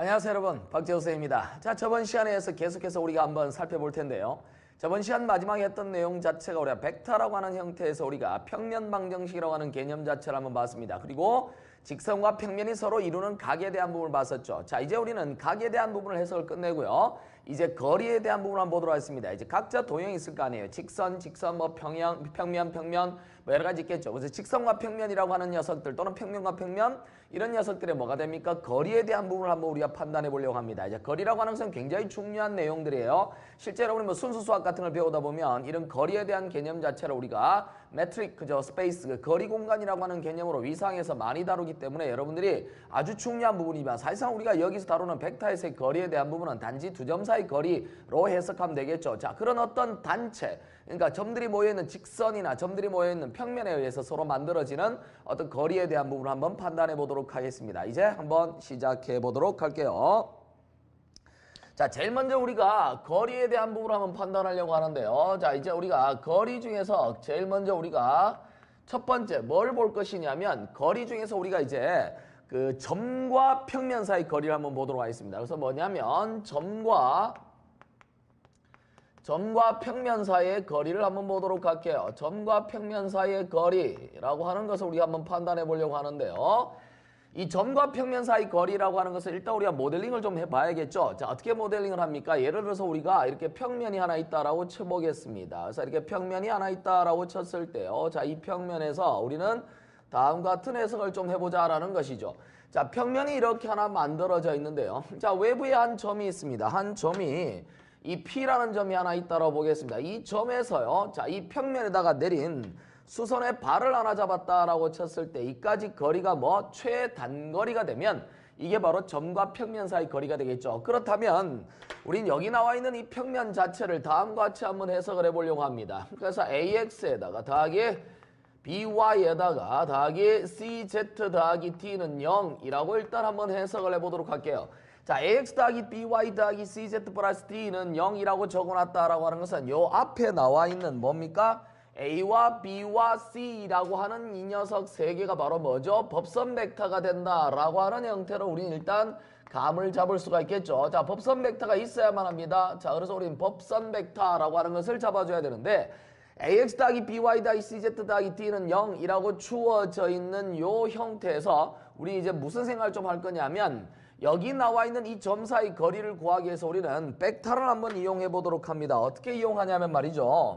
안녕하세요 여러분, 박재호 쌤입니다. 자, 저번 시간에서 계속해서 우리가 한번 살펴볼 텐데요. 저번 시간 마지막에 했던 내용 자체가 우리가 벡터라고 하는 형태에서 우리가 평면 방정식이라고 하는 개념 자체를 한번 봤습니다. 그리고 직선과 평면이 서로 이루는 각에 대한 부분을 봤었죠. 자, 이제 우리는 각에 대한 부분을 해석을 끝내고요. 이제 거리에 대한 부분을 한번 보도록 하겠습니다. 이제 각자 도형이 있을 거 아니에요. 직선, 뭐 평면, 뭐 여러 가지 있겠죠. 그래서 직선과 평면이라고 하는 녀석들 또는 평면과 평면 이런 녀석들의 뭐가 됩니까? 거리에 대한 부분을 한번 우리가 판단해 보려고 합니다. 이제 거리라고 하는 것은 굉장히 중요한 내용들이에요. 실제로 우리 뭐 순수 수학 같은 걸 배우다 보면 이런 거리에 대한 개념 자체를 우리가 메트릭, 그죠? 스페이스, 거리 공간이라고 하는 개념으로 위상에서 많이 다루기 때문에 여러분들이 아주 중요한 부분이지만 사실상 우리가 여기서 다루는 벡터에서의 거리에 대한 부분은 단지 두 점 사이 거리로 해석하면 되겠죠. 자, 그런 어떤 단체, 그러니까 점들이 모여있는 직선이나 점들이 모여있는 평면에 의해서 서로 만들어지는 어떤 거리에 대한 부분을 한번 판단해 보도록 하겠습니다. 이제 한번 시작해 보도록 할게요. 자, 제일 먼저 우리가 거리에 대한 부분을 한번 판단하려고 하는데요. 자, 이제 우리가 거리 중에서 제일 먼저 우리가 첫 번째 뭘 볼 것이냐면 거리 중에서 우리가 이제 그 점과 평면 사이 거리를 한번 보도록 하겠습니다. 그래서 뭐냐면 점과 평면 사이의 거리를 한번 보도록 할게요. 점과 평면 사이의 거리라고 하는 것을 우리가 한번 판단해 보려고 하는데요. 이 점과 평면 사이 거리라고 하는 것을 일단 우리가 모델링을 좀 해봐야겠죠. 자, 어떻게 모델링을 합니까? 예를 들어서 우리가 이렇게 평면이 하나 있다라고 쳐보겠습니다. 그래서 이렇게 평면이 하나 있다라고 쳤을 때요. 자, 이 평면에서 우리는 다음과 같은 해석을 좀 해보자라는 것이죠. 자, 평면이 이렇게 하나 만들어져 있는데요. 자, 외부에 한 점이 있습니다. 한 점이 이 P라는 점이 하나 있다라고 보겠습니다. 이 점에서요. 자, 이 평면에다가 내린 수선의 발을 하나 잡았다라고 쳤을 때 이까지 거리가 뭐 최단거리가 되면 이게 바로 점과 평면 사이 거리가 되겠죠. 그렇다면 우린 여기 나와 있는 이 평면 자체를 다음과 같이 한번 해석을 해보려고 합니다. 그래서 AX에다가 더하기 BY에다가 더하기 CZ 더하기 D는 0이라고 일단 한번 해석을 해보도록 할게요. 자, AX 더하기 BY 더하기 CZ 플러스 D는 0이라고 적어놨다라고 하는 것은 요 앞에 나와 있는 뭡니까? A와 B와 C라고 하는 이 녀석 세 개가 바로 뭐죠? 법선 벡터가 된다라고 하는 형태로 우리는 일단 감을 잡을 수가 있겠죠. 자, 법선 벡터가 있어야만 합니다. 자, 그래서 우리는 법선 벡터라고 하는 것을 잡아줘야 되는데 AX 더하기 BY 더하기 CZ 더하기 D는 0이라고 주어져 있는 요 형태에서 우리 이제 무슨 생각을 좀 할 거냐면 여기 나와 있는 이 점 사이 거리를 구하기 위해서 우리는 벡터를 한번 이용해 보도록 합니다. 어떻게 이용하냐면 말이죠.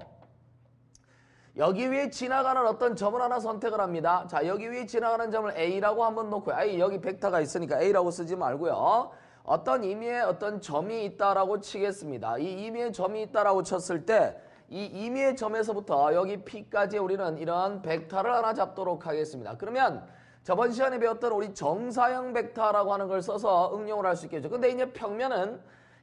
여기 위에 지나가는 어떤 점을 하나 선택을 합니다. 자, 여기 위에 지나가는 점을 A라고 한번 놓고요. 여기 벡터가 있으니까 A라고 쓰지 말고요. 어떤 의미의 어떤 점이 있다라고 치겠습니다. 이 의미의 점이 있다라고 쳤을 때 이 의미의 점에서부터 여기 P까지 우리는 이런 벡터를 하나 잡도록 하겠습니다. 그러면 저번 시간에 배웠던 우리 정사형 벡터라고 하는 걸 써서 응용을 할 수 있겠죠. 근데 이제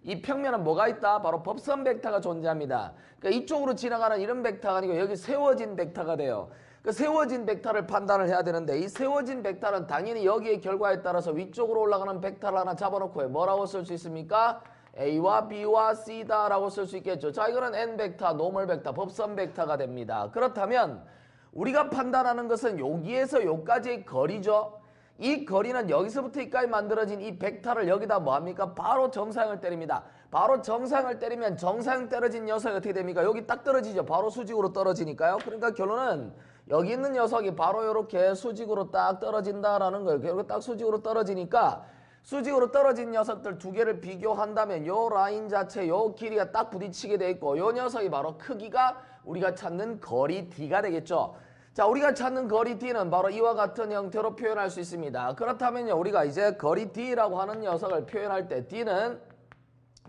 이 평면은 뭐가 있다? 바로 법선 벡터가 존재합니다. 그러니까 이쪽으로 지나가는 이런 벡터가 아니고 여기 세워진 벡터가 돼요. 그 세워진 벡터를 판단을 해야 되는데 이 세워진 벡터는 당연히 여기의 결과에 따라서 위쪽으로 올라가는 벡터를 하나 잡아놓고 뭐라고 쓸 수 있습니까? A와 B와 C다라고 쓸 수 있겠죠. 자, 이거는 N 벡터, 노멀 벡터, 법선 벡터가 됩니다. 그렇다면 우리가 판단하는 것은 여기에서 여기까지의 거리죠. 이 거리는 여기서부터 여기까지 만들어진 이 벡터를 여기다 뭐합니까? 바로 정사형을 때립니다. 바로 정사형을 때리면 정사형 떨어진 녀석이 어떻게 됩니까? 여기 딱 떨어지죠. 바로 수직으로 떨어지니까요. 그러니까 결론은 여기 있는 녀석이 바로 이렇게 수직으로 딱 떨어진다라는 거예요. 이렇게 딱 수직으로 떨어지니까 수직으로 떨어진 녀석들 두 개를 비교한다면 요 라인 자체 요 길이가 딱 부딪히게 돼 있고 요 녀석이 바로 크기가 우리가 찾는 거리 D가 되겠죠. 자, 우리가 찾는 거리 D는 바로 이와 같은 형태로 표현할 수 있습니다. 그렇다면요, 우리가 이제 거리 D라고 하는 녀석을 표현할 때 D는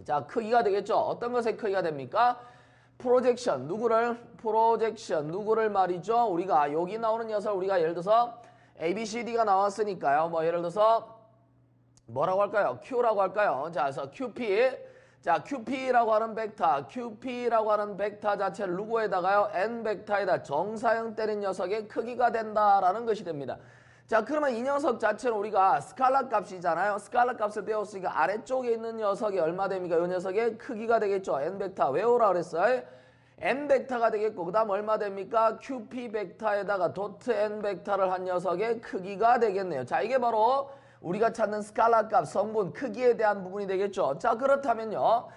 자, 크기가 되겠죠. 어떤 것의 크기가 됩니까? 프로젝션, 누구를 말이죠. 우리가 여기 나오는 녀석 우리가 예를 들어서 ABCD가 나왔으니까요. 뭐 예를 들어서 뭐라고 할까요? Q라고 할까요? 자, 그래서 QP라고 하는 벡터 자체를 누구에다가요? N 벡터에다 정사형 때린 녀석의 크기가 된다라는 것이 됩니다. 자, 그러면 이 녀석 자체는 우리가 스칼라 값이잖아요. 스칼라 값을 배웠으니까 아래쪽에 있는 녀석이 얼마 됩니까? 이 녀석의 크기가 되겠죠. N 벡터 외우라 그랬어요. N 벡터가 되겠고 그 다음 얼마 됩니까? QP 벡터에다가 도트 N 벡터를 한 녀석의 크기가 되겠네요. 자, 이게 바로 우리가 찾는 스칼라 값, 성분, 크기에 대한 부분이 되겠죠. 자, 그렇다면요.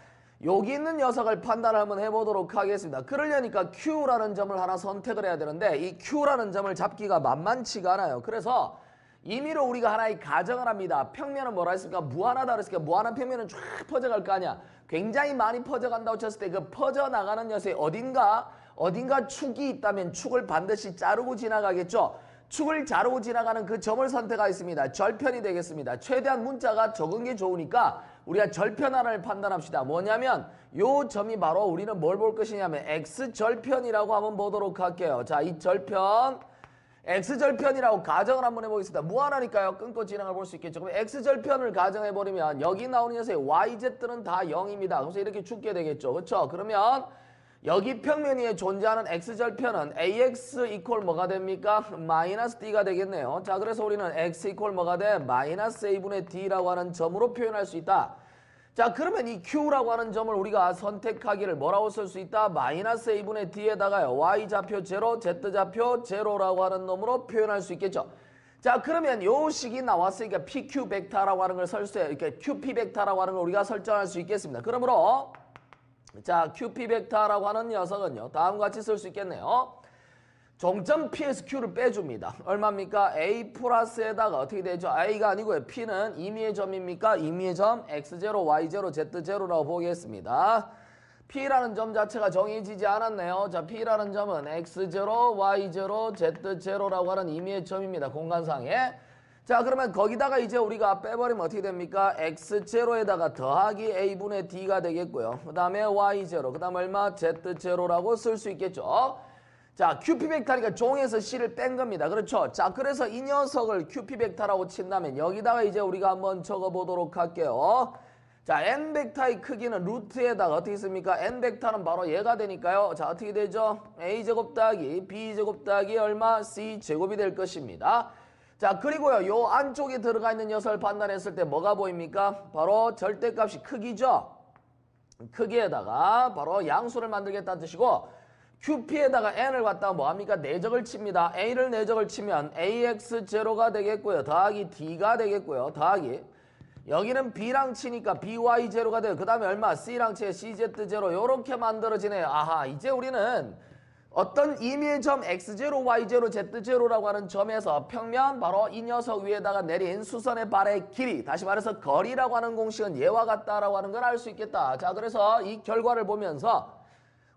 여기 있는 녀석을 판단을 한번 해보도록 하겠습니다. 그러려니까 Q라는 점을 하나 선택을 해야 되는데 이 Q라는 점을 잡기가 만만치가 않아요. 그래서 임의로 우리가 하나의 가정을 합니다. 평면은 뭐라 했습니까? 무한하다 그랬으니까 무한한 평면은 쫙 퍼져갈 거 아니야. 굉장히 많이 퍼져간다고 쳤을 때 그 퍼져나가는 녀석이 어딘가 축이 있다면 축을 반드시 자르고 지나가겠죠. 축을 자르고 지나가는 그 점을 선택하겠습니다. 절편이 되겠습니다. 최대한 문자가 적은 게 좋으니까 우리가 절편 하나를 판단합시다. 뭐냐면 요 점이 바로 우리는 뭘 볼 것이냐면 X절편이라고 한번 보도록 할게요. 자, 이 절편 X절편이라고 가정을 한번 해보겠습니다. 무한하니까요. 끊고 진행을 볼 수 있겠죠. 그럼 X절편을 가정해버리면 여기 나오는 녀석의 YZ는 다 0입니다. 그래서 이렇게 죽게 되겠죠. 그렇죠? 그러면 여기 평면 위에 존재하는 X절편은 AX 이퀄 뭐가 됩니까? 마이너스 D가 되겠네요. 자, 그래서 우리는 X 이퀄 뭐가 돼? 마이너스 A분의 D라고 하는 점으로 표현할 수 있다. 자, 그러면 이 Q라고 하는 점을 우리가 선택하기를 뭐라고 쓸 수 있다? 마이너스 A분의 D에다가요. Y좌표 제로, Z좌표 제로라고 하는 놈으로 표현할 수 있겠죠. 자, 그러면 요 식이 나왔으니까 PQ 벡터라고 하는 걸 이렇게 QP 벡터라고 하는 걸 우리가 설정할 수 있겠습니다. 그러므로 자, QP 벡터라고 하는 녀석은요. 다음과 같이 쓸 수 있겠네요. 종점 P에서 Q를 빼줍니다. 얼마입니까? A 플러스에다가 어떻게 되죠? A가 아니고요. P는 임의의 점입니까? 임의의 점 X0, Y0, Z0라고 보겠습니다. P라는 점 자체가 정해지지 않았네요. 자, P라는 점은 X0, Y0, Z0라고 하는 임의의 점입니다. 공간상에. 자, 그러면 거기다가 이제 우리가 빼버리면 어떻게 됩니까? X0에다가 더하기 A분의 D가 되겠고요. 그 다음에 Y0, 그 다음 얼마? Z0라고 쓸 수 있겠죠. 자, QP 벡터니까 종에서 C를 뺀 겁니다. 그렇죠? 자, 그래서 이 녀석을 QP 벡터라고 친다면 여기다가 이제 우리가 한번 적어보도록 할게요. 자, N 벡터의 크기는 루트에다가 어떻게 씁니까? N 벡터는 바로 얘가 되니까요. 자, 어떻게 되죠? A제곱 더하기 B제곱 더하기 얼마? C제곱이 될 것입니다. 자, 그리고요. 요 안쪽에 들어가 있는 녀석을 판단했을 때 뭐가 보입니까? 바로 절대값이 크기죠. 크기에다가 바로 양수를 만들겠다는 뜻이고 QP에다가 N을 갖다가 뭐합니까? 내적을 칩니다. A를 내적을 치면 AX0가 되겠고요. 더하기 D가 되겠고요. 더하기 여기는 B랑 치니까 BY0가 돼요. 그 다음에 얼마? C랑 치에 CZ0 요렇게 만들어지네요. 아하, 이제 우리는 어떤 임의의 점 X0, Y0, Z0라고 하는 점에서 평면 바로 이 녀석 위에다가 내린 수선의 발의 길이, 다시 말해서 거리라고 하는 공식은 얘와 같다라고 하는 걸 알 수 있겠다. 자, 그래서 이 결과를 보면서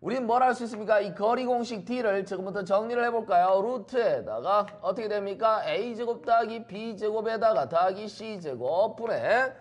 우리는 뭘 할 수 있습니까? 이 거리 공식 D를 지금부터 정리를 해볼까요? 루트에다가 어떻게 됩니까? A제곱 더하기 B제곱에다가 더하기 C제곱 분의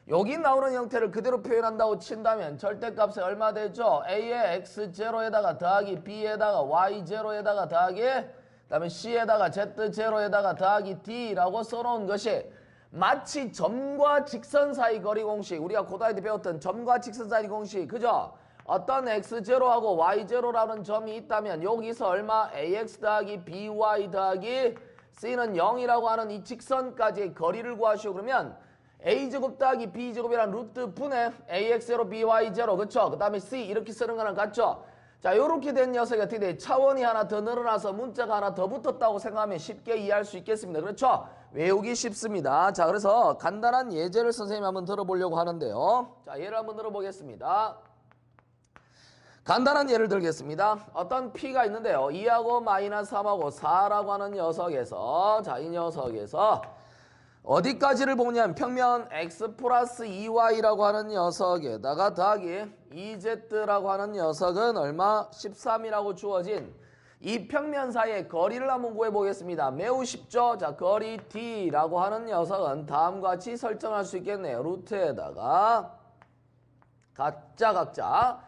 여기 나오는 형태를 그대로 표현한다고 친다면 절대값이 얼마 되죠? A의 X0에다가 더하기 B에다가 Y0에다가 더하기 그 다음에 C에다가 Z0에다가 더하기 D라고 써놓은 것이 마치 점과 직선 사이 거리 공식, 우리가 고등학교 때 배웠던 점과 직선 사이 공식, 그죠? 어떤 X0하고 Y0라는 점이 있다면 여기서 얼마? AX 더하기 BY 더하기 C는 0이라고 하는 이 직선까지의 거리를 구하시오. 그러면 A제곱 더하기 B제곱이란 루트 분의 AX0, BY0, 그쵸? 그 다음에 C 이렇게 쓰는 거랑 같죠? 자, 요렇게 된 녀석이 어떻게 돼? 차원이 하나 더 늘어나서 문자가 하나 더 붙었다고 생각하면 쉽게 이해할 수 있겠습니다. 그렇죠? 외우기 쉽습니다. 자, 그래서 간단한 예제를 선생님이 한번 들어보려고 하는데요. 자, 예를 한번 들어보겠습니다. 간단한 예를 들겠습니다. 어떤 P가 있는데요. 2하고 마이너스 3하고 4라고 하는 녀석에서 자, 이 녀석에서 어디까지를 보냐면 평면 X 플러스 2Y라고 하는 녀석에다가 더하기 2Z라고 하는 녀석은 얼마? 13이라고 주어진 이 평면 사이의 거리를 한번 구해보겠습니다. 매우 쉽죠? 자, 거리 D라고 하는 녀석은 다음과 같이 설정할 수 있겠네요. 루트에다가 각자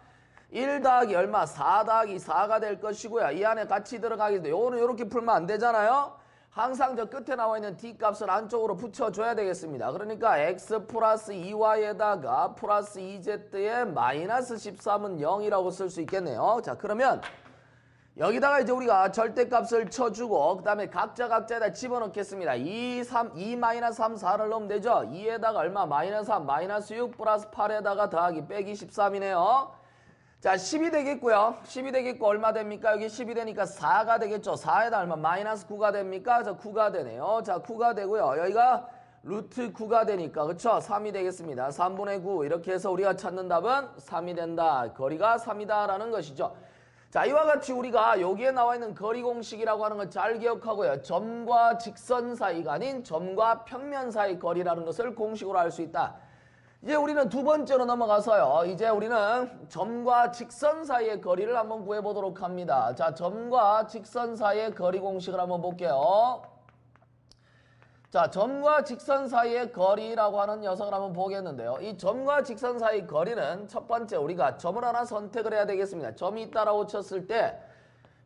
1 더하기 얼마? 4 더하기 4가 될 것이고요. 이 안에 같이 들어가게 돼. 요거는 이렇게 풀면 안 되잖아요. 항상 저 끝에 나와 있는 D값을 안쪽으로 붙여줘야 되겠습니다. 그러니까 X 플러스 2Y에다가 플러스 2Z에 마이너스 13은 0이라고 쓸 수 있겠네요. 자, 그러면 여기다가 이제 우리가 절대값을 쳐주고 그 다음에 각자에다 집어넣겠습니다. 2 마이너스 3, 4를 넣으면 되죠. 2에다가 얼마? 마이너스 3, 마이너스 6 플러스 8에다가 더하기 빼기 13이네요. 자, 10이 되겠고요. 10이 되겠고 얼마 됩니까? 여기 10이 되니까 4가 되겠죠. 4에다 얼마? 마이너스 9가 됩니까? 자, 9가 되네요. 자, 9가 되고요. 여기가 루트 9가 되니까 그쵸? 3이 되겠습니다. 3분의 9 이렇게 해서 우리가 찾는 답은 3이 된다. 거리가 3이다 라는 것이죠. 자, 이와 같이 우리가 여기에 나와 있는 거리 공식이라고 하는 걸 잘 기억하고요. 점과 직선 사이가 아닌 점과 평면 사이 거리라는 것을 공식으로 알 수 있다. 이제 우리는 두 번째로 넘어가서요. 이제 우리는 점과 직선 사이의 거리를 한번 구해보도록 합니다. 자, 점과 직선 사이의 거리 공식을 한번 볼게요. 자, 점과 직선 사이의 거리라고 하는 녀석을 한번 보겠는데요. 이 점과 직선 사이 거리는 첫 번째 우리가 점을 하나 선택을 해야 되겠습니다. 점이 있다라고 쳤을 때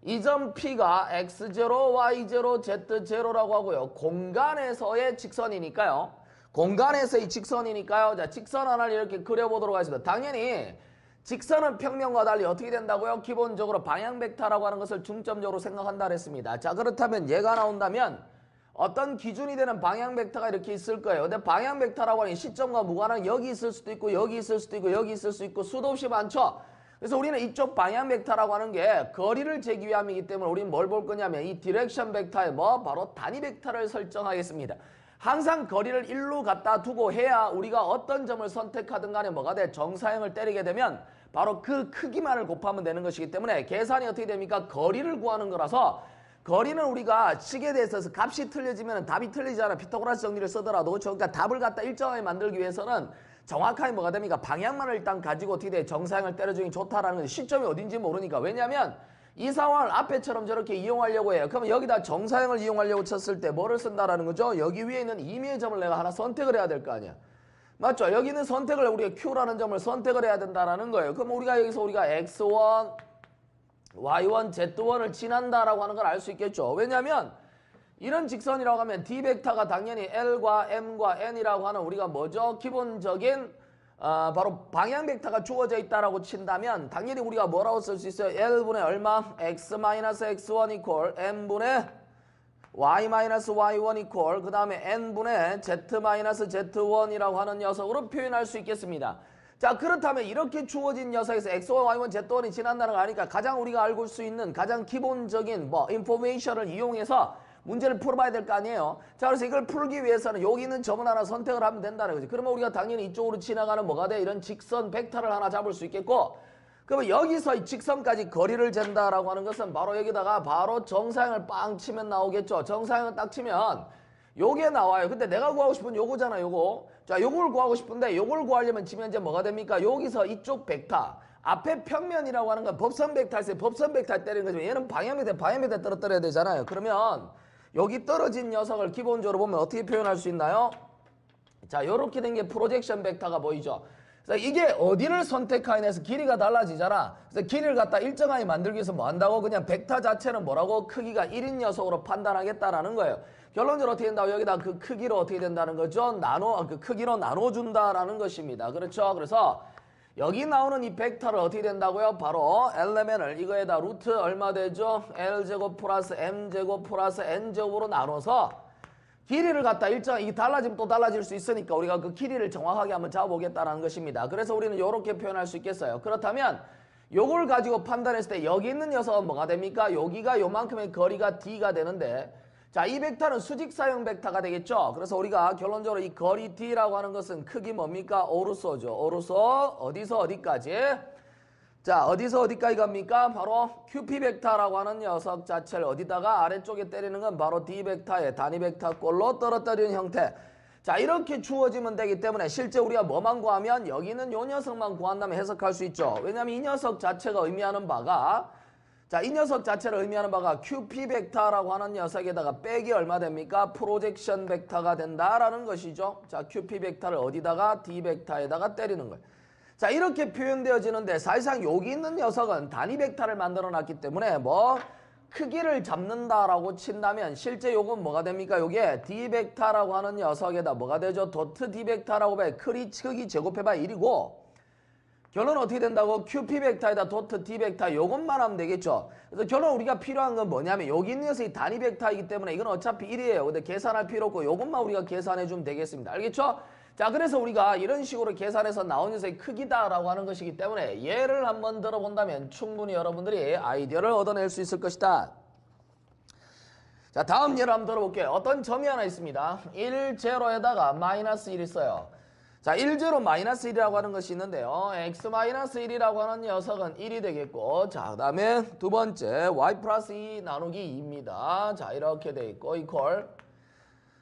이 점 P가 X0, Y0, Z0라고 하고요. 공간에서의 직선이니까요. 공간에서의 직선이니까요. 자, 직선 하나를 이렇게 그려보도록 하겠습니다. 당연히 직선은 평면과 달리 어떻게 된다고요? 기본적으로 방향 벡터라고 하는 것을 중점적으로 생각한다 그랬습니다. 자, 그렇다면 얘가 나온다면 어떤 기준이 되는 방향 벡터가 이렇게 있을 거예요. 근데 방향 벡터라고 하는 시점과 무관한 여기 있을 수도 있고 여기 있을 수도 있고 여기 있을 수 있고 수도 없이 많죠. 그래서 우리는 이쪽 방향 벡터라고 하는 게 거리를 재기 위함이기 때문에 우리는 뭘 볼 거냐면 이 디렉션 벡터에 바로 단위 벡터를 설정하겠습니다. 항상 거리를 1로 갖다 두고 해야 우리가 어떤 점을 선택하든 간에 뭐가 돼? 정사형을 때리게 되면 바로 그 크기만을 곱하면 되는 것이기 때문에 계산이 어떻게 됩니까? 거리를 구하는 거라서 거리는 우리가 식에 대해서 값이 틀려지면 답이 틀리잖아. 피타고라스 정리를 쓰더라도. 그렇죠? 그러니까 답을 갖다 일정하게 만들기 위해서는 정확하게 뭐가 됩니까? 방향만을 일단 가지고 어떻게 돼? 정사형을 때려주기 좋다라는 거지. 시점이 어딘지 모르니까. 왜냐하면 이 상황을 앞에처럼 저렇게 이용하려고 해요. 그러면 여기다 정사형을 이용하려고 쳤을 때 뭐를 쓴다라는 거죠? 여기 위에 있는 임의의 점을 내가 하나 선택을 해야 될 거 아니야. 맞죠? 여기 있는 선택을 우리가 Q라는 점을 선택을 해야 된다라는 거예요. 그럼 우리가 여기서 우리가 X1, Y1, Z1을 지난다라고 하는 걸 알 수 있겠죠. 왜냐하면 이런 직선이라고 하면 D 벡터가 당연히 L과 M과 N이라고 하는 우리가 뭐죠? 기본적인 바로 방향 벡터가 주어져 있다라고 친다면 당연히 우리가 뭐라고 쓸 수 있어요? L분의 얼마? X-X1 이퀄 M분의 Y-Y1 이퀄 그 다음에 N분의 Z-Z1이라고 하는 녀석으로 표현할 수 있겠습니다. 자, 그렇다면 이렇게 주어진 녀석에서 X1, Y1, Z1이 지난다는 거 아니까 가장 우리가 알고 수 있는 가장 기본적인 인포메이션을 이용해서 문제를 풀어봐야 될 거 아니에요. 자, 그래서 이걸 풀기 위해서는 여기 있는 점을 하나 선택을 하면 된다는 거지. 그러면 우리가 당연히 이쪽으로 지나가는 뭐가 돼? 이런 직선 벡터를 하나 잡을 수 있겠고, 그러면 여기서 이 직선까지 거리를 잰다라고 하는 것은 바로 여기다가 바로 정사형을 빵 치면 나오겠죠. 정사형을 딱 치면 요게 나와요. 근데 내가 구하고 싶은 요거잖아, 요거. 자, 요걸 구하고 싶은데 요걸 구하려면 지금 현재 뭐가 됩니까? 여기서 이쪽 벡터. 앞에 평면이라고 하는 건 법선 벡터에서 법선 벡터 때리는 거지만 얘는 방향 벡터 떨어뜨려야 되잖아요. 그러면 여기 떨어진 녀석을 기본적으로 보면 어떻게 표현할 수 있나요? 자, 요렇게 된 게 프로젝션 벡터가 보이죠. 그래서 이게 어디를 선택하느냐에 서 길이가 달라지잖아. 그래서 길이를 갖다 일정하게 만들기 위해서 뭐 한다고? 그냥 벡터 자체는 뭐라고? 크기가 1인 녀석으로 판단하겠다라는 거예요. 결론적으로 어떻게 된다고? 여기다 그 크기로 어떻게 된다는 거죠? 그 크기로 나눠준다라는 것입니다. 그렇죠? 그래서 여기 나오는 이 벡터를 어떻게 된다고요? 바로 엘레멘을 이거에다 루트 얼마 되죠? L제곱 플러스 M제곱 플러스 N제곱으로 나눠서 길이를 갖다 이게 달라지면 또 달라질 수 있으니까 우리가 그 길이를 정확하게 한번 잡아보겠다는 것입니다. 그래서 우리는 이렇게 표현할 수 있겠어요. 그렇다면 요걸 가지고 판단했을 때 여기 있는 녀석은 뭐가 됩니까? 여기가 요만큼의 거리가 D가 되는데 자, 이 벡터는 수직사형 벡터가 되겠죠. 그래서 우리가 결론적으로 이 거리 D라고 하는 것은 크기 뭡니까? 오르소죠. 오르소 어디서 어디까지? 자, 어디서 어디까지 갑니까? 바로 QP 벡터라고 하는 녀석 자체를 어디다가 아래쪽에 때리는 건 바로 D 벡터의 단위 벡터꼴로 떨어뜨리는 형태. 자, 이렇게 주어지면 되기 때문에 실제 우리가 뭐만 구하면 여기는 요 녀석만 구한다면 해석할 수 있죠. 왜냐하면 이 녀석 자체가 의미하는 바가 자, 이 녀석 자체를 의미하는 바가 QP 벡터라고 하는 녀석에다가 빼기 얼마 됩니까? 프로젝션 벡터가 된다라는 것이죠. 자, QP 벡터를 어디다가 D 벡터에다가 때리는 거예요. 자, 이렇게 표현되어지는데 사실상 여기 있는 녀석은 단위 벡터를 만들어 놨기 때문에 뭐 크기를 잡는다라고 친다면 실제 요건 뭐가 됩니까? 요게 D 벡터라고 하는 녀석에다 뭐가 되죠? 도트 D 벡터라고 봐. 크기 제곱해봐 1이고 결론 어떻게 된다고? QP 벡터에다 도트 D 벡터 요것만 하면 되겠죠. 그래서 결론 우리가 필요한 건 뭐냐면 여기 있는 녀석이 단위 벡터이기 때문에 이건 어차피 1이에요. 근데 계산할 필요 없고 요것만 우리가 계산해 주면 되겠습니다. 알겠죠? 자, 그래서 우리가 이런 식으로 계산해서 나온 녀석의 크기다라고 하는 것이기 때문에 예를 한번 들어본다면 충분히 여러분들이 아이디어를 얻어낼 수 있을 것이다. 자, 다음 예를 한번 들어볼게요. 어떤 점이 하나 있습니다. 1, 제로에다가 마이너스 1 있어요. 자, 1, 제로 마이너스 1이라고 하는 것이 있는데요. x 마이너스 1이라고 하는 녀석은 1이 되겠고, 자, 그 다음에 두 번째 y 플러스 2 나누기 2입니다. 자, 이렇게 돼 있고, 이퀄.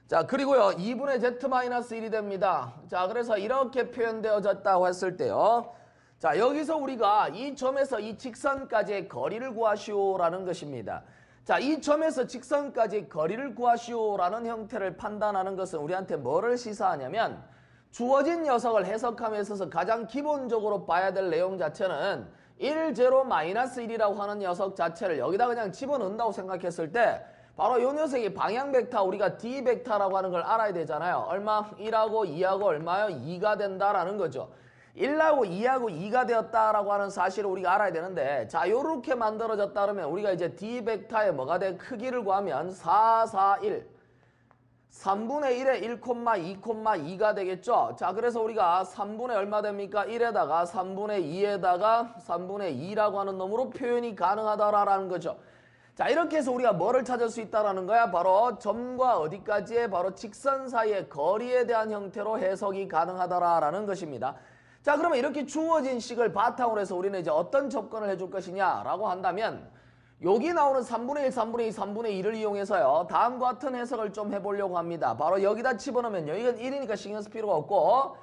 자, 그리고요, 2분의 z 마이너스 1이 됩니다. 자, 그래서 이렇게 표현되어졌다고 했을 때요. 자, 여기서 우리가 이 점에서 이 직선까지의 거리를 구하시오라는 것입니다. 자, 이 점에서 직선까지 거리를 구하시오라는 형태를 판단하는 것은 우리한테 뭐를 시사하냐면 주어진 녀석을 해석함에 있어서 가장 기본적으로 봐야 될 내용 자체는 1, 제로 마이너스 1이라고 하는 녀석 자체를 여기다 그냥 집어넣는다고 생각했을 때 바로 이 녀석이 방향 벡터 우리가 D 벡터라고 하는 걸 알아야 되잖아요. 얼마? 1하고 2하고 얼마요? 2가 된다라는 거죠. 1하고 2하고 2가 되었다라고 하는 사실을 우리가 알아야 되는데 자, 요렇게 만들어졌다 그러면 우리가 이제 D 벡터의 뭐가 돼? 크기를 구하면 4, 4, 1 3분의 1에 1,2,2가 되겠죠. 자, 그래서 우리가 3분의 얼마 됩니까? 1에다가 3분의 2에다가 3분의 2라고 하는 놈으로 표현이 가능하다라는 거죠. 자, 이렇게 해서 우리가 뭐를 찾을 수 있다라는 거야? 바로 점과 어디까지의 바로 직선 사이의 거리에 대한 형태로 해석이 가능하다라는 것입니다. 자, 그러면 이렇게 주어진 식을 바탕으로 해서 우리는 이제 어떤 접근을 해줄 것이냐라고 한다면 여기 나오는 3분의 1, 3분의 2, 3분의 2를 이용해서요. 다음과 같은 해석을 좀 해보려고 합니다. 바로 여기다 집어넣으면요. 이건 1이니까 신경 쓸 필요가 없고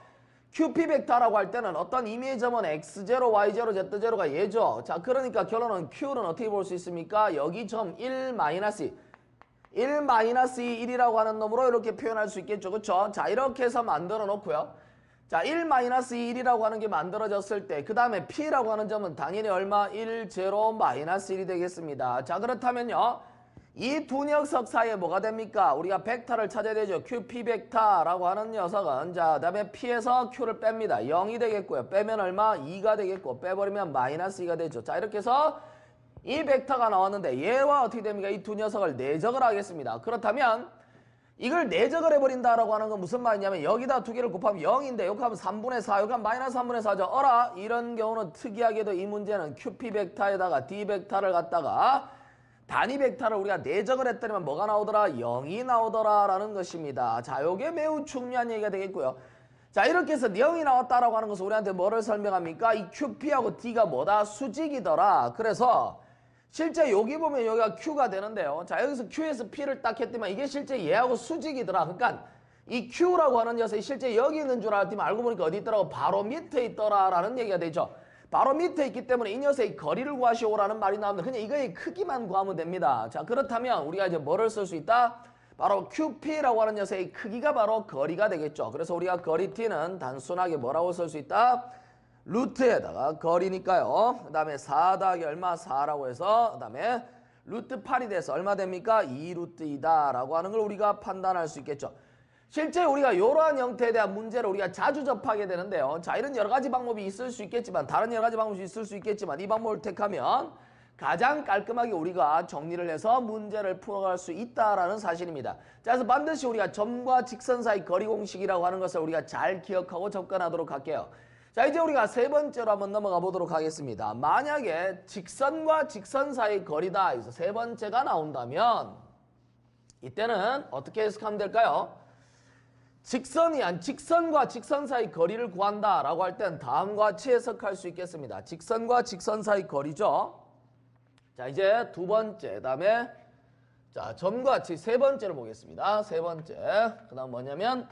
QP 벡터라고 할 때는 어떤 임의의 점은 X0, Y0, Z0가 얘죠. 자, 그러니까 결론은 Q는 어떻게 볼 수 있습니까? 여기 점 1 마이너스 1 마이너스 1이라고 하는 놈으로 이렇게 표현할 수 있겠죠. 그렇죠? 자, 이렇게 해서 만들어 놓고요. 자, 1 마이너스 1이라고 하는 게 만들어졌을 때 그 다음에 P라고 하는 점은 당연히 얼마? 1, 제로 마이너스 1이 되겠습니다. 자, 그렇다면요. 이 두 녀석 사이에 뭐가 됩니까? 우리가 벡터를 찾아야 되죠. QP 벡터라고 하는 녀석은 자, 그 다음에 P에서 Q를 뺍니다. 0이 되겠고요. 빼면 얼마? 2가 되겠고 빼버리면 마이너스 2가 되죠. 자, 이렇게 해서 이 벡터가 나왔는데 얘와 어떻게 됩니까? 이 두 녀석을 내적을 하겠습니다. 그렇다면 이걸 내적을 해버린다라고 하는 건 무슨 말이냐면 여기다 두 개를 곱하면 0인데 여기 하면 3분의 4, 여기 하면 마이너스 3분의 4죠. 어라? 이런 경우는 특이하게도 이 문제는 QP 벡터에다가 D 벡터를 갖다가 단위 벡터를 우리가 내적을 했더니만 뭐가 나오더라? 0이 나오더라라는 것입니다. 자, 요게 매우 중요한 얘기가 되겠고요. 자, 이렇게 해서 0이 나왔다라고 하는 것은 우리한테 뭐를 설명합니까? 이 QP하고 D가 뭐다? 수직이더라. 그래서 실제 여기 보면 여기가 Q가 되는데요. 자, 여기서 Q에서 P를 딱 했더니만 이게 실제 얘하고 수직이더라. 그러니까 이 Q라고 하는 녀석이 실제 여기 있는 줄 알았더니 알고 보니까 어디 있더라고? 바로 밑에 있더라라는 얘기가 되죠. 바로 밑에 있기 때문에 이 녀석의 거리를 구하시오라는 말이 나옵니다. 그냥 이거의 크기만 구하면 됩니다. 자, 그렇다면 우리가 이제 뭐를 쓸 수 있다? 바로 QP라고 하는 녀석의 크기가 바로 거리가 되겠죠. 그래서 우리가 거리 T는 단순하게 뭐라고 쓸 수 있다? 루트에다가 거리니까요. 그 다음에 4 더하기 얼마? 4라고 해서 그 다음에 루트 8이 돼서 얼마 됩니까? 2루트이다 라고 하는 걸 우리가 판단할 수 있겠죠. 실제 우리가 이러한 형태에 대한 문제를 우리가 자주 접하게 되는데요. 자, 이런 여러 가지 방법이 있을 수 있겠지만 다른 여러 가지 방법이 있을 수 있겠지만 이 방법을 택하면 가장 깔끔하게 우리가 정리를 해서 문제를 풀어갈 수 있다라는 사실입니다. 자, 그래서 반드시 우리가 점과 직선 사이 거리 공식이라고 하는 것을 우리가 잘 기억하고 접근하도록 할게요. 자, 이제 우리가 세 번째로 한번 넘어가 보도록 하겠습니다. 만약에 직선과 직선 사이 거리다 해서 세 번째가 나온다면 이때는 어떻게 해석하면 될까요? 직선과 직선 사이 거리를 구한다라고 할 땐 다음과 같이 해석할 수 있겠습니다. 직선과 직선 사이 거리죠. 자, 이제 두 번째, 다음에 자, 점과 같이 세 번째를 보겠습니다. 세 번째. 그 다음 뭐냐면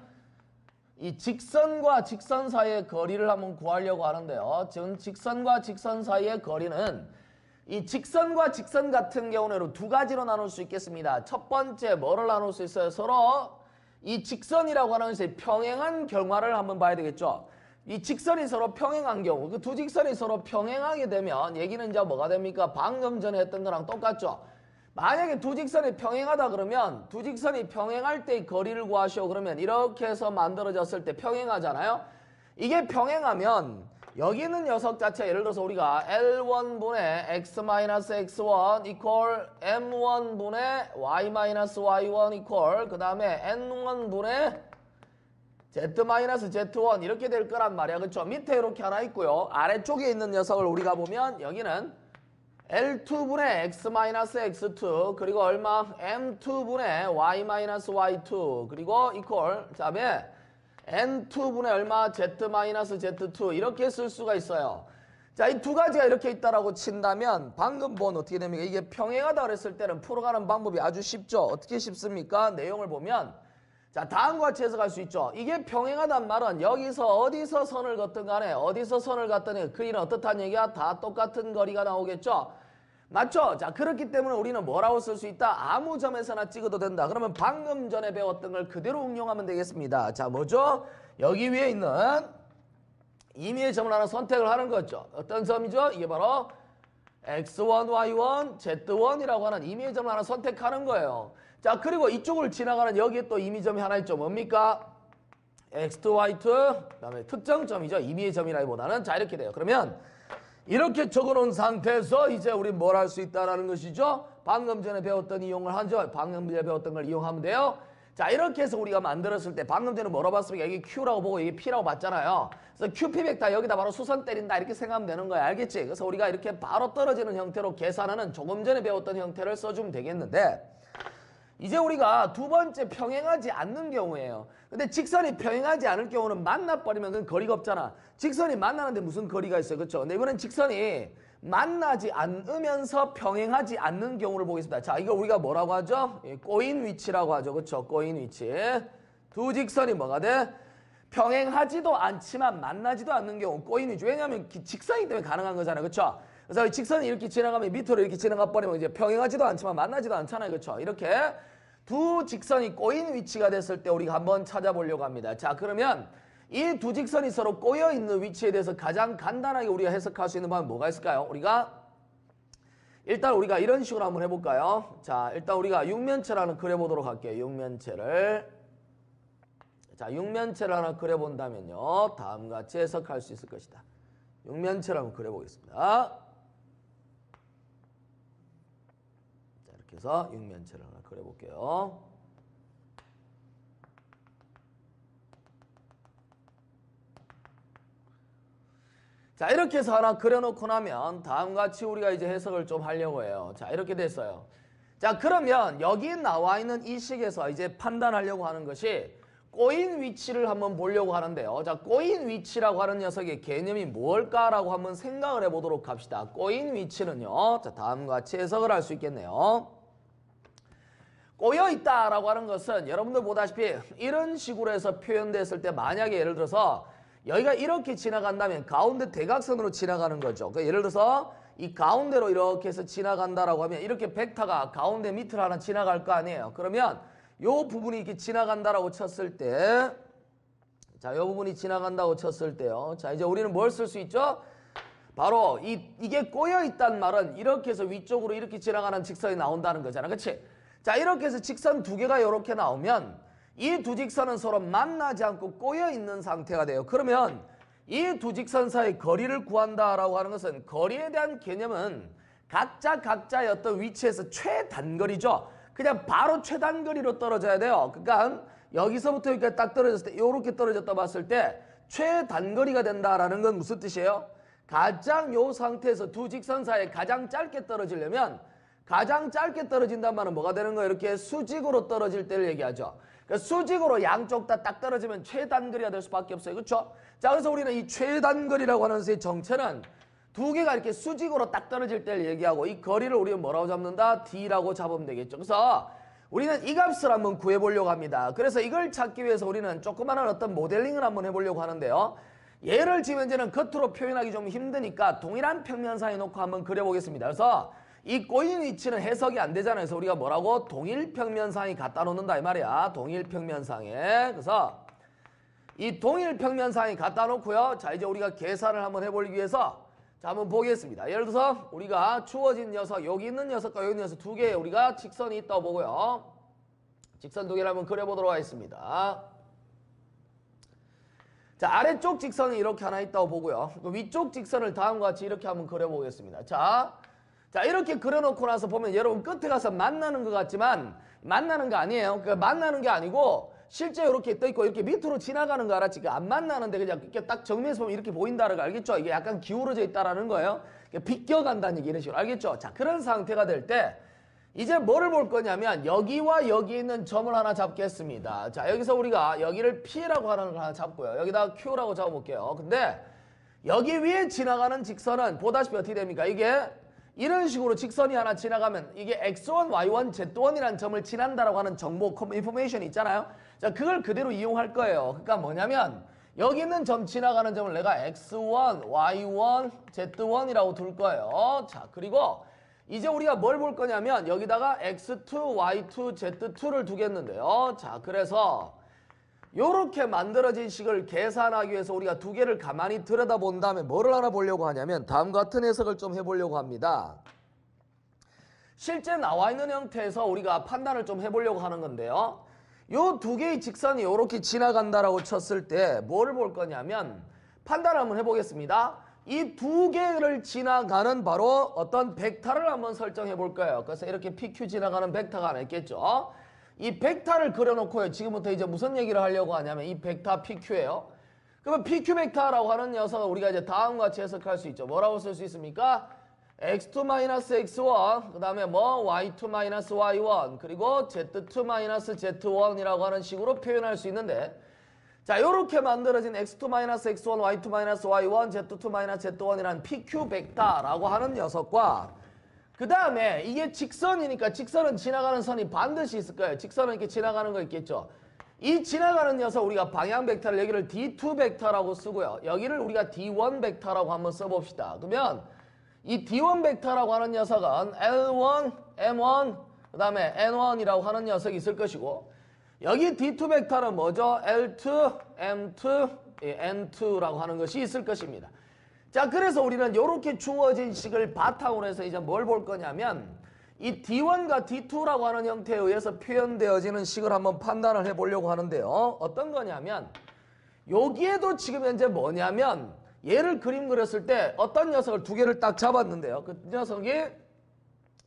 이 직선과 직선 사이의 거리를 한번 구하려고 하는데요. 지금 직선과 직선 사이의 거리는 이 직선과 직선 같은 경우는 두 가지로 나눌 수 있겠습니다. 첫 번째 뭐를 나눌 수 있어요? 서로 이 직선이라고 하는 것이 평행한 경우를 한번 봐야 되겠죠. 이 직선이 서로 평행한 경우, 그 두 직선이 서로 평행하게 되면 얘기는 이제 뭐가 됩니까? 방금 전에 했던 거랑 똑같죠. 만약에 두 직선이 평행하다 그러면 두 직선이 평행할 때의 거리를 구하시오 그러면 이렇게 해서 만들어졌을 때 평행하잖아요. 이게 평행하면 여기 있는 녀석 자체 예를 들어서 우리가 L1분의 X-X1 equal M1분의 Y-Y1 equal 그 다음에 N1분의 Z-Z1 이렇게 될 거란 말이야. 그쵸? 밑에 이렇게 하나 있고요. 아래쪽에 있는 녀석을 우리가 보면 여기는 L2분의 x-x2 그리고 얼마? M2분의 y-y2 그리고 이퀄 그 다음에 N2분의 얼마? z-z2 이렇게 쓸 수가 있어요. 자, 이 두 가지가 이렇게 있다라고 친다면 방금 본 어떻게 됩니까? 이게 평행하다 그랬을 때는 풀어가는 방법이 아주 쉽죠. 어떻게 쉽습니까? 내용을 보면 자, 다음과 같이 해석할 수 있죠. 이게 평행하단 말은 여기서 어디서 선을 걷든 간에 어디서 선을 걷든 그이는 어떻다는 얘기야? 다 똑같은 거리가 나오겠죠. 맞죠? 자, 그렇기 때문에 우리는 뭐라고 쓸 수 있다? 아무 점에서나 찍어도 된다. 그러면 방금 전에 배웠던 걸 그대로 응용하면 되겠습니다. 자, 뭐죠? 여기 위에 있는 임의의 점을 하나 선택을 하는 거죠. 어떤 점이죠? 이게 바로 x1, y1, z1이라고 하는 임의의 점을 하나 선택하는 거예요. 자, 그리고 이쪽을 지나가는 여기에 또 임의점이 하나 있죠. 뭡니까? x2, y2, 그 다음에 특정점이죠. 임의의 점이라기보다는. 자, 이렇게 돼요. 그러면 이렇게 적어놓은 상태에서 이제 우리 뭘 할 수 있다라는 것이죠. 방금 전에 배웠던 이용을 하죠. 방금 전에 배웠던 걸 이용하면 돼요. 자, 이렇게 해서 우리가 만들었을 때 방금 전에 뭐라고 봤습니까? 이게 Q라고 보고 이게 P라고 봤잖아요. 그래서 QP 벡터 여기다 바로 수선 때린다 이렇게 생각하면 되는 거야. 알겠지? 그래서 우리가 이렇게 바로 떨어지는 형태로 계산하는 조금 전에 배웠던 형태를 써주면 되겠는데 이제 우리가 두 번째 평행하지 않는 경우예요. 근데 직선이 평행하지 않을 경우는 만나버리면 그건 거리가 없잖아. 직선이 만나는데 무슨 거리가 있어요. 그렇죠? 근데 이번엔 직선이 만나지 않으면서 평행하지 않는 경우를 보겠습니다. 자, 이거 우리가 뭐라고 하죠? 꼬인 위치라고 하죠. 그렇죠? 꼬인 위치. 두 직선이 뭐가 돼? 평행하지도 않지만 만나지도 않는 경우 꼬인 위치. 왜냐하면 직선이기 때문에 가능한 거잖아요. 그렇죠? 그래서 직선이 이렇게 지나가면 밑으로 이렇게 지나가 버리면 이제 평행하지도 않지만 만나지도 않잖아요. 그렇죠? 이렇게 두 직선이 꼬인 위치가 됐을 때 우리가 한번 찾아보려고 합니다. 자, 그러면 이 두 직선이 서로 꼬여 있는 위치에 대해서 가장 간단하게 우리가 해석할 수 있는 방법은 뭐가 있을까요? 일단 우리가 이런 식으로 한번 해볼까요? 자, 일단 우리가 육면체를 하나 그려보도록 할게요. 육면체를. 자, 육면체를 하나 그려본다면요. 다음과 같이 해석할 수 있을 것이다. 육면체를 한번 그려보겠습니다. 자, 이렇게 해서 육면체를 하나 그려볼게요. 자, 이렇게 해서 하나 그려놓고 나면 다음과 같이 우리가 이제 해석을 좀 하려고 해요. 자, 이렇게 됐어요. 자, 그러면 여기 나와 있는 이 식에서 이제 판단하려고 하는 것이 꼬인 위치를 한번 보려고 하는데요. 자, 꼬인 위치라고 하는 녀석의 개념이 뭘까라고 한번 생각을 해보도록 합시다. 꼬인 위치는요. 자, 다음과 같이 해석을 할 수 있겠네요. 꼬여있다라고 하는 것은 여러분들 보다시피 이런 식으로 해서 표현됐을 때 만약에 예를 들어서 여기가 이렇게 지나간다면 가운데 대각선으로 지나가는 거죠. 그러니까 예를 들어서 이 가운데로 이렇게 해서 지나간다라고 하면 이렇게 벡터가 가운데 밑으로 하나 지나갈 거 아니에요. 그러면 요 부분이 이렇게 지나간다라고 쳤을 때, 자, 요 부분이 지나간다고 쳤을 때요. 자, 이제 우리는 뭘 쓸 수 있죠? 바로 이게 꼬여 있단 말은 이렇게 해서 위쪽으로 이렇게 지나가는 직선이 나온다는 거잖아. 그치? 자, 이렇게 해서 직선 두 개가 이렇게 나오면 이 두 직선은 서로 만나지 않고 꼬여 있는 상태가 돼요. 그러면 이 두 직선 사이 거리를 구한다라고 하는 것은 거리에 대한 개념은 각자의 어떤 위치에서 최단거리죠. 그냥 바로 최단거리로 떨어져야 돼요. 그러니까 여기서부터 여기까지 딱 떨어졌을 때 이렇게 떨어졌다 봤을 때 최단거리가 된다라는 건 무슨 뜻이에요? 가장 요 상태에서 두 직선 사이에 가장 짧게 떨어지려면 가장 짧게 떨어진단 말은 뭐가 되는 거예요? 이렇게 수직으로 떨어질 때를 얘기하죠. 그러니까 수직으로 양쪽 다 딱 떨어지면 최단거리가 될 수밖에 없어요. 그렇죠? 자, 그래서 우리는 이 최단거리라고 하는 것의 정체는 두 개가 이렇게 수직으로 딱 떨어질 때를 얘기하고 이 거리를 우리는 뭐라고 잡는다? D라고 잡으면 되겠죠. 그래서 우리는 이 값을 한번 구해보려고 합니다. 그래서 이걸 찾기 위해서 우리는 조그마한 어떤 모델링을 한번 해보려고 하는데요. 예를 들면 이제는 겉으로 표현하기 좀 힘드니까 동일한 평면상에 놓고 한번 그려보겠습니다. 그래서 이 꼬인 위치는 해석이 안 되잖아요. 그래서 우리가 뭐라고? 동일평면상에 갖다 놓는다 이 말이야. 동일평면상에. 그래서 이 동일평면상에 갖다 놓고요. 자, 이제 우리가 계산을 한번 해보기 위해서 자, 한번 보겠습니다. 예를 들어서 우리가 주어진 녀석, 여기 있는 녀석과 여기 있는 녀석 두 개의 우리가 직선이 있다고 보고요. 직선 두 개를 한번 그려보도록 하겠습니다. 자, 아래쪽 직선이 이렇게 하나 있다고 보고요. 위쪽 직선을 다음과 같이 이렇게 한번 그려보겠습니다. 자, 이렇게 그려놓고 나서 보면 여러분 끝에 가서 만나는 것 같지만 만나는 거 아니에요. 그러니까 만나는 게 아니고 실제 이렇게 떠 있고 이렇게 밑으로 지나가는 거 알았지? 안 만나는데 그냥 이렇게 딱 정면에서 보면 이렇게 보인다는 거 알겠죠? 이게 약간 기울어져 있다라는 거예요. 비껴간다는 얘기 이런 식으로 알겠죠? 자, 그런 상태가 될 때 이제 뭐를 볼 거냐면 여기와 여기 있는 점을 하나 잡겠습니다. 자, 여기서 우리가 여기를 P라고 하는 걸 하나 잡고요. 여기다가 Q라고 잡아볼게요. 근데 여기 위에 지나가는 직선은 보다시피 어떻게 됩니까? 이게 이런 식으로 직선이 하나 지나가면 이게 X1, Y1, Z1이라는 점을 지난다라고 하는 정보, 인포메이션이 있잖아요. 자, 그걸 그대로 이용할 거예요. 그러니까 뭐냐면 여기 있는 점 지나가는 점을 내가 X1, Y1, Z1이라고 둘 거예요. 자, 그리고 이제 우리가 뭘 볼 거냐면 여기다가 X2, Y2, Z2를 두겠는데요. 자, 그래서 요렇게 만들어진 식을 계산하기 위해서 우리가 두 개를 가만히 들여다본 다음에 뭐를 알아보려고 하냐면 다음과 같은 해석을 좀 해보려고 합니다. 실제 나와 있는 형태에서 우리가 판단을 좀 해보려고 하는 건데요. 요 두 개의 직선이 요렇게 지나간다라고 쳤을 때 뭐를 볼 거냐면 판단을 한번 해보겠습니다. 이 두 개를 지나가는 바로 어떤 벡터를 한번 설정해 볼 거예요. 그래서 이렇게 PQ 지나가는 벡터가 하나 있겠죠. 이 벡터를 그려놓고요. 지금부터 이제 무슨 얘기를 하려고 하냐면 이 벡터 PQ예요. 그러면 PQ 벡터라고 하는 녀석을 우리가 이제 다음과 같이 해석할 수 있죠. 뭐라고 쓸 수 있습니까? X2-X1 그 다음에 뭐 Y2-Y1 그리고 Z2-Z1이라고 하는 식으로 표현할 수 있는데 자, 요렇게 만들어진 X2-X1, Y2-Y1, Z2-Z1이라는 PQ 벡터라고 하는 녀석과 그 다음에 이게 직선이니까 직선은 지나가는 선이 반드시 있을 거예요. 직선은 이렇게 지나가는 거 있겠죠. 이 지나가는 녀석 우리가 방향 벡터를 여기를 D2 벡터라고 쓰고요. 여기를 우리가 D1 벡터라고 한번 써봅시다. 그러면 이 D1 벡터라고 하는 녀석은 L1, M1, 그 다음에 N1이라고 하는 녀석이 있을 것이고 여기 D2 벡터는 뭐죠? L2, M2, N2라고 하는 것이 있을 것입니다. 자, 그래서 우리는 이렇게 주어진 식을 바탕으로 해서 이제 뭘 볼 거냐면 이 D1과 D2라고 하는 형태에 의해서 표현되어지는 식을 한번 판단을 해보려고 하는데요. 어떤 거냐면 여기에도 지금 현재 뭐냐면 얘를 그림 그렸을 때 어떤 녀석을 두 개를 딱 잡았는데요. 그 녀석이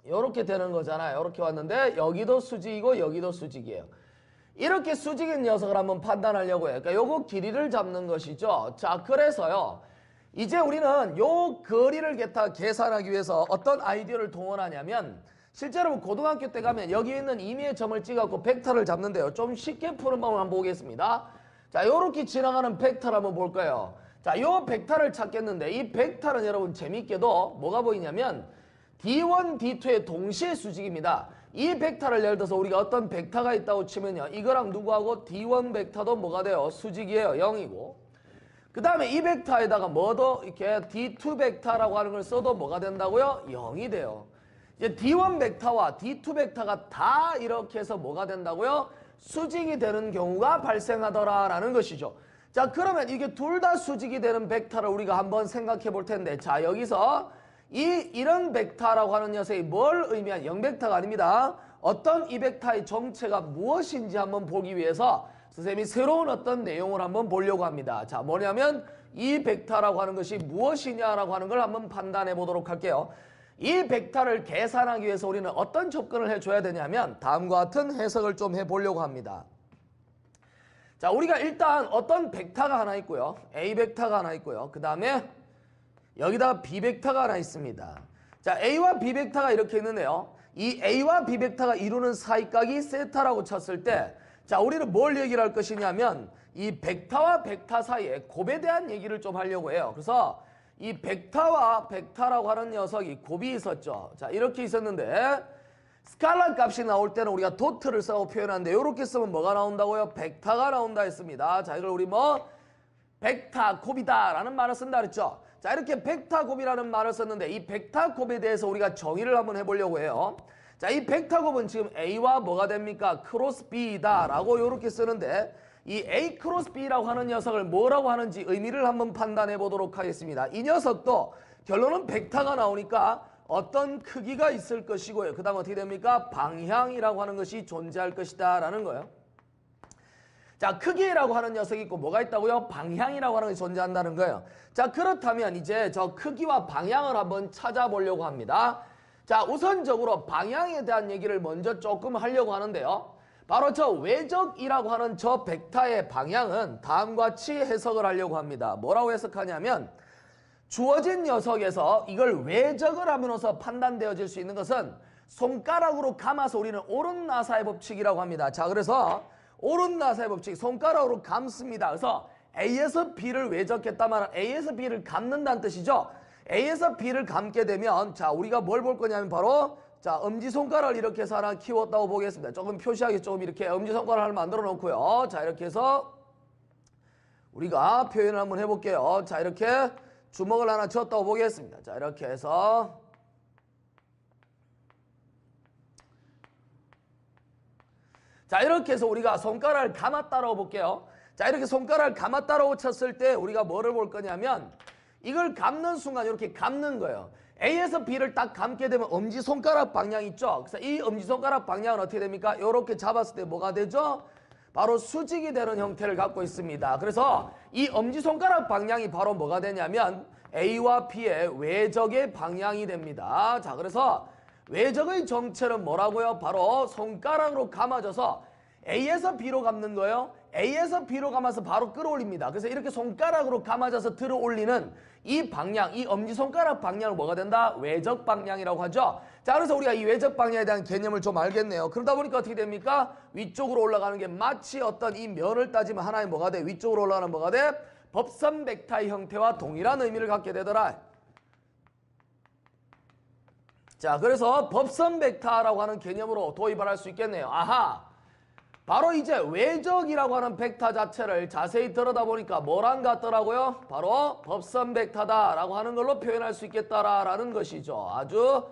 이렇게 되는 거잖아요. 이렇게 왔는데 여기도 수직이고 여기도 수직이에요. 이렇게 수직인 녀석을 한번 판단하려고 해요. 그러니까 요거 길이를 잡는 것이죠. 자, 그래서요. 이제 우리는 요 거리를 계산하기 위해서 어떤 아이디어를 동원하냐면 실제로 고등학교 때 가면 여기 있는 임의의 점을 찍어갖고 벡터를 잡는데요. 좀 쉽게 푸는 방법을 한번 보겠습니다. 자, 요렇게 지나가는 벡터를 한번 볼 거예요. 자, 요 벡터를 찾겠는데 이 벡터는 여러분 재밌게도 뭐가 보이냐면 D1, D2의 동시에 수직입니다. 이 벡터를 예를 들어서 우리가 어떤 벡터가 있다고 치면요. 이거랑 누구하고 D1 벡터도 뭐가 돼요? 수직이에요. 0이고. 그 다음에 이 벡터에다가 뭐도 이렇게 D2 벡터라고 하는 걸 써도 뭐가 된다고요? 0이 돼요. 이제 D1 벡터와 D2 벡터가 다 이렇게 해서 뭐가 된다고요? 수직이 되는 경우가 발생하더라라는 것이죠. 자, 그러면 이게 둘 다 수직이 되는 벡터를 우리가 한번 생각해 볼 텐데 자, 여기서 이런 벡터라고 하는 녀석이 뭘 의미한 0벡터가 아닙니다. 어떤 이 벡터의 정체가 무엇인지 한번 보기 위해서 선생님이 새로운 어떤 내용을 한번 보려고 합니다. 자, 뭐냐면 이 벡터라고 하는 것이 무엇이냐라고 하는 걸 한번 판단해 보도록 할게요. 이 벡터를 계산하기 위해서 우리는 어떤 접근을 해줘야 되냐면 다음과 같은 해석을 좀 해보려고 합니다. 자, 우리가 일단 어떤 벡터가 하나 있고요. A 벡터가 하나 있고요. 그 다음에 여기다가 B 벡터가 하나 있습니다. 자, A와 B 벡터가 이렇게 있는데요. 이 A와 B 벡터가 이루는 사이각이 세타라고 쳤을 때 자, 우리는 뭘 얘기를 할 것이냐면 이 벡터와 벡터 사이에 곱에 대한 얘기를 좀 하려고 해요. 그래서 이 벡터와 벡터라고 하는 녀석이 곱이 있었죠. 자, 이렇게 있었는데 스칼라 값이 나올 때는 우리가 도트를 써고 표현하는데 이렇게 쓰면 뭐가 나온다고요? 벡터가 나온다 했습니다. 자, 이걸 우리 뭐 벡터 곱이다 라는 말을 쓴다 그랬죠. 자, 이렇게 벡터 곱이라는 말을 썼는데 이 벡터 곱에 대해서 우리가 정의를 한번 해보려고 해요. 자, 이 벡터 곱은 지금 A와 뭐가 됩니까? 크로스 B다 라고 이렇게 쓰는데 이 A 크로스 B라고 하는 녀석을 뭐라고 하는지 의미를 한번 판단해 보도록 하겠습니다. 이 녀석도 결론은 벡터가 나오니까 어떤 크기가 있을 것이고요. 그 다음 어떻게 됩니까? 방향이라고 하는 것이 존재할 것이다 라는 거예요. 자, 크기라고 하는 녀석이 있고 뭐가 있다고요? 방향이라고 하는 것이 존재한다는 거예요. 자, 그렇다면 이제 저 크기와 방향을 한번 찾아보려고 합니다. 자, 우선적으로 방향에 대한 얘기를 먼저 조금 하려고 하는데요. 바로 저 외적이라고 하는 저 벡터의 방향은 다음과 같이 해석을 하려고 합니다. 뭐라고 해석하냐면 주어진 녀석에서 이걸 외적을 함으로써 판단되어질 수 있는 것은 손가락으로 감아서 우리는 오른나사의 법칙이라고 합니다. 자, 그래서 오른나사의 법칙, 손가락으로 감습니다. 그래서 A에서 B를 외적했다면 A에서 B를 감는다는 뜻이죠. A에서 B를 감게 되면 자, 우리가 뭘 볼 거냐면 바로 자, 엄지손가락을 이렇게 해서 하나 키웠다고 보겠습니다. 조금 표시하기 조금 이렇게 엄지손가락을 하나 만들어 놓고요. 자, 이렇게 해서 우리가 표현을 한번 해볼게요. 자, 이렇게 주먹을 하나 쥐었다고 보겠습니다. 자, 이렇게 해서 자, 이렇게 해서 우리가 손가락을 감았다라고 볼게요. 자, 이렇게 손가락을 감았다라고 쳤을 때 우리가 뭐를 볼 거냐면 이걸 감는 순간 이렇게 감는 거예요. A에서 B를 딱 감게 되면 엄지손가락 방향 있죠? 그래서 이 엄지손가락 방향은 어떻게 됩니까? 이렇게 잡았을 때 뭐가 되죠? 바로 수직이 되는 형태를 갖고 있습니다. 그래서 이 엄지손가락 방향이 바로 뭐가 되냐면 A와 B의 외적의 방향이 됩니다. 자, 그래서 외적의 정체는 뭐라고요? 바로 손가락으로 감아져서 A에서 B로 감는 거예요. A에서 B로 감아서 바로 끌어올립니다. 그래서 이렇게 손가락으로 감아져서 들어 올리는 이 방향, 이 엄지손가락 방향을 뭐가 된다? 외적 방향이라고 하죠. 자, 그래서 우리가 이 외적 방향에 대한 개념을 좀 알겠네요. 그러다 보니까 어떻게 됩니까? 위쪽으로 올라가는 게 마치 어떤 이 면을 따지면 하나의 뭐가 돼? 위쪽으로 올라가는 뭐가 돼? 법선 벡터의 형태와 동일한 의미를 갖게 되더라. 자, 그래서 법선 벡터라고 하는 개념으로 도입을 할 수 있겠네요. 아하! 바로 이제 외적이라고 하는 벡터 자체를 자세히 들여다보니까 뭐랑 같더라고요? 바로 법선 벡터다라고 하는 걸로 표현할 수 있겠다라는 것이죠. 아주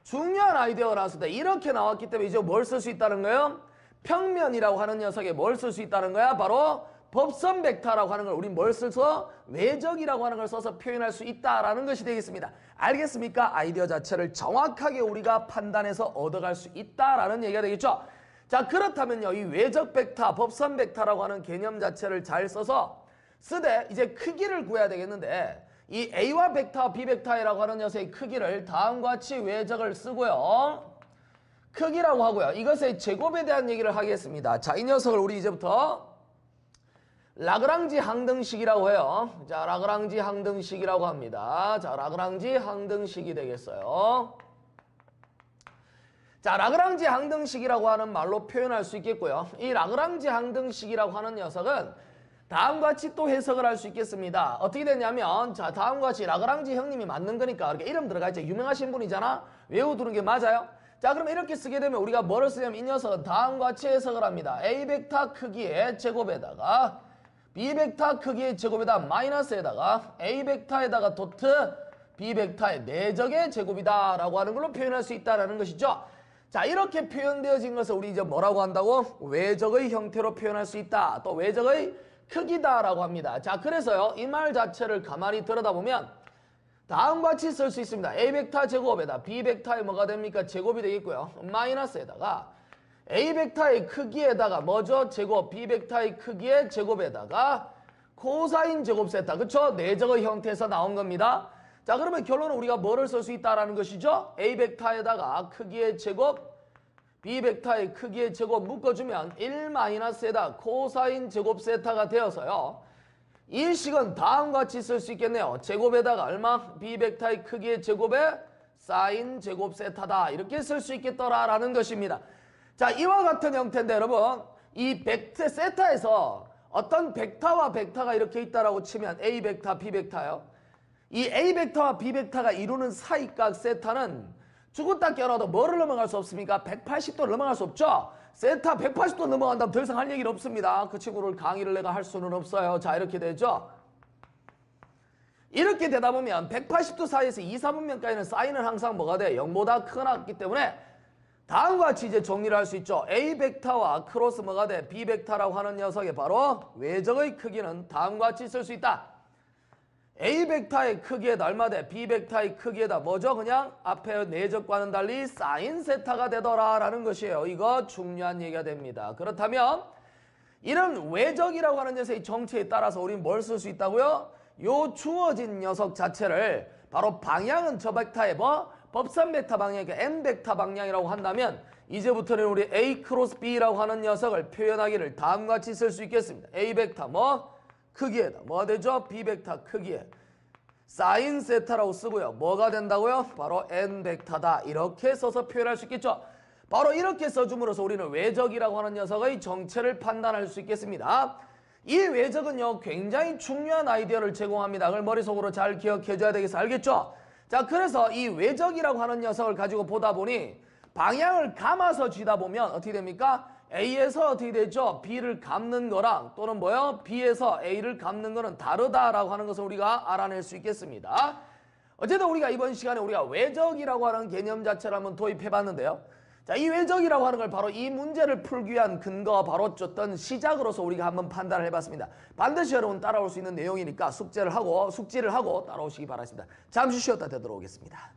중요한 아이디어가 나왔을 때 이렇게 나왔기 때문에 이제 뭘 쓸 수 있다는 거예요? 평면이라고 하는 녀석에 뭘 쓸 수 있다는 거야? 바로 법선 벡터라고 하는 걸 우리 뭘 써서 외적이라고 하는 걸 써서 표현할 수 있다라는 것이 되겠습니다. 알겠습니까? 아이디어 자체를 정확하게 우리가 판단해서 얻어갈 수 있다라는 얘기가 되겠죠. 자, 그렇다면요, 이 외적 벡터, 법선 벡터라고 하는 개념 자체를 잘 써서 쓰되 이제 크기를 구해야 되겠는데 이 A와 벡터, B 벡터라고 하는 녀석의 크기를 다음과 같이 외적을 쓰고요. 크기라고 하고요. 이것의 제곱에 대한 얘기를 하겠습니다. 자, 이 녀석을 우리 이제부터 라그랑지 항등식이라고 해요. 자, 라그랑지 항등식이라고 합니다. 자, 라그랑지 항등식이 되겠어요. 자, 라그랑지 항등식이라고 하는 말로 표현할 수 있겠고요. 이 라그랑지 항등식이라고 하는 녀석은 다음과 같이 또 해석을 할 수 있겠습니다. 어떻게 되냐면 자, 다음과 같이 라그랑지 형님이 맞는 거니까 이렇게 이름 들어가 있죠. 유명하신 분이잖아. 외워두는 게 맞아요. 자, 그러면 이렇게 쓰게 되면 우리가 뭐를 쓰냐면 이 녀석은 다음과 같이 해석을 합니다. A 벡터 크기의 제곱에다가 B 벡터 크기의 제곱에다 마이너스에다가 A 벡터에다가 도트 B 벡터의 내적의 제곱이다 라고 하는 걸로 표현할 수 있다는 것이죠. 자, 이렇게 표현되어진 것을 우리 이제 뭐라고 한다고? 외적의 형태로 표현할 수 있다. 또 외적의 크기다라고 합니다. 자, 그래서요, 이 말 자체를 가만히 들여다보면 다음과 같이 쓸 수 있습니다. A 벡터 제곱에다 B 벡터의 뭐가 됩니까? 제곱이 되겠고요. 마이너스에다가 A 벡터의 크기에다가 뭐죠? 제곱, B 벡터의 크기의 제곱에다가 코사인 제곱 세타. 그쵸? 내적의 형태에서 나온 겁니다. 자, 그러면 결론은 우리가 뭐를 쓸 수 있다라는 것이죠? A 벡터에다가 크기의 제곱, B 벡터의 크기의 제곱 묶어주면 1-에다 코사인 제곱 세타가 되어서요. 이 식은 다음과 같이 쓸 수 있겠네요. 제곱에다가 얼마? B 벡터의 크기의 제곱에 사인 제곱 세타다. 이렇게 쓸 수 있겠더라라는 것입니다. 자, 이와 같은 형태인데 여러분, 이 벡터 세타에서 어떤 벡터와 벡터가 이렇게 있다라고 치면 A 벡터, B 벡터요. 이 A 벡터와 B 벡터가 이루는 사이각 세타는 죽었다 깨어나도 뭐를 넘어갈 수 없습니까? 180도를 넘어갈 수 없죠? 세타 180도 넘어간다면 더 이상 할 얘기는 없습니다. 그 친구를 강의를 내가 할 수는 없어요. 자, 이렇게 되죠? 이렇게 되다 보면 180도 사이에서 2, 3분면까지는 사인은 항상 뭐가 돼? 0보다 크거나 같기 때문에 다음과 같이 이제 정리를 할 수 있죠. A 벡터와 크로스 뭐가 돼? B 벡터라고 하는 녀석의 바로 외적의 크기는 다음과 같이 쓸 수 있다. A 벡터의 크기에다 얼마 돼? B 벡터의 크기에다 뭐죠? 그냥 앞에 내적과는 달리 사인 세타가 되더라라는 것이에요. 이거 중요한 얘기가 됩니다. 그렇다면 이런 외적이라고 하는 녀석의 정체에 따라서 우리는 뭘 쓸 수 있다고요? 요 주어진 녀석 자체를 바로 방향은 저 벡터의 뭐? 법산 벡터 방향이니까 n 벡터 방향이라고 한다면 이제부터는 우리 a 크로스 b라고 하는 녀석을 표현하기를 다음과 같이 쓸 수 있겠습니다. a 벡터 뭐 크기에다 뭐가 되죠? b 벡터 크기에 사인 세타라고 쓰고요. 뭐가 된다고요? 바로 n 벡터다. 이렇게 써서 표현할 수 있겠죠. 바로 이렇게 써줌으로써 우리는 외적이라고 하는 녀석의 정체를 판단할 수 있겠습니다. 이 외적은요 굉장히 중요한 아이디어를 제공합니다. 그걸 머릿속으로 잘 기억해줘야 되겠어. 알겠죠? 자, 그래서 이 외적이라고 하는 녀석을 가지고 보다 보니 방향을 감아서 쥐다 보면 어떻게 됩니까? A에서 어떻게 되죠? B를 감는 거랑 또는 뭐요? B에서 A를 감는 거는 다르다라고 하는 것을 우리가 알아낼 수 있겠습니다. 어쨌든 우리가 이번 시간에 우리가 외적이라고 하는 개념 자체를 한번 도입해 봤는데요. 자, 이 외적이라고 하는 걸 바로 이 문제를 풀기 위한 근거 바로 줬던 시작으로서 우리가 한번 판단을 해봤습니다. 반드시 여러분 따라올 수 있는 내용이니까 숙지를 하고 따라오시기 바랍니다. 잠시 쉬었다 되돌아오겠습니다.